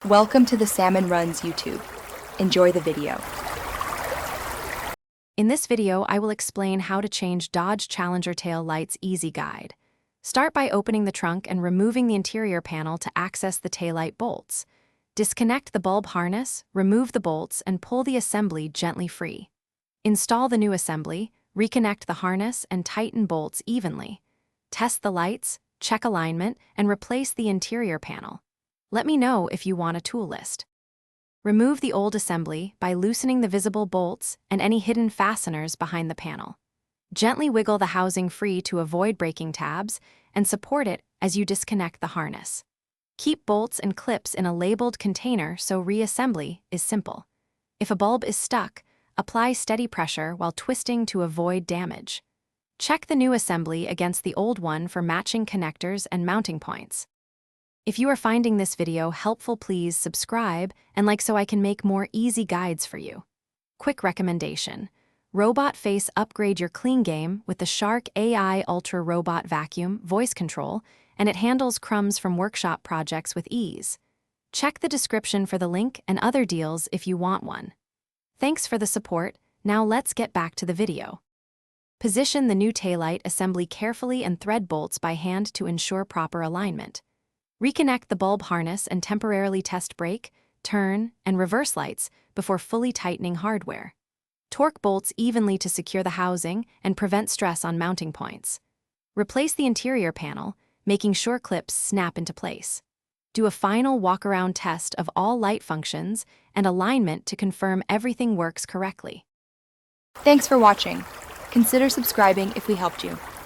Welcome to the Salmon Runs YouTube. Enjoy the video. In this video, I will explain how to change Dodge Challenger tail lights easy guide. Start by opening the trunk and removing the interior panel to access the taillight bolts. Disconnect the bulb harness, remove the bolts, and pull the assembly gently free. Install the new assembly, reconnect the harness, and tighten bolts evenly. Test the lights, check alignment, and replace the interior panel. Let me know if you want a tool list. Remove the old assembly by loosening the visible bolts and any hidden fasteners behind the panel. Gently wiggle the housing free to avoid breaking tabs and support it as you disconnect the harness. Keep bolts and clips in a labeled container so reassembly is simple. If a bulb is stuck, apply steady pressure while twisting to avoid damage. Check the new assembly against the old one for matching connectors and mounting points. If you are finding this video helpful, please subscribe and like so I can make more easy guides for you. Quick recommendation: Robot Face upgrade your clean game with the Shark AI Ultra Robot Vacuum voice control, and it handles crumbs from workshop projects with ease. Check the description for the link and other deals if you want one. Thanks for the support. Now let's get back to the video. Position the new taillight assembly carefully and thread bolts by hand to ensure proper alignment. Reconnect the bulb harness and temporarily test brake, turn, and reverse lights before fully tightening hardware. Torque bolts evenly to secure the housing and prevent stress on mounting points. Replace the interior panel, making sure clips snap into place. Do a final walk-around test of all light functions and alignment to confirm everything works correctly. Thanks for watching. Consider subscribing if we helped you.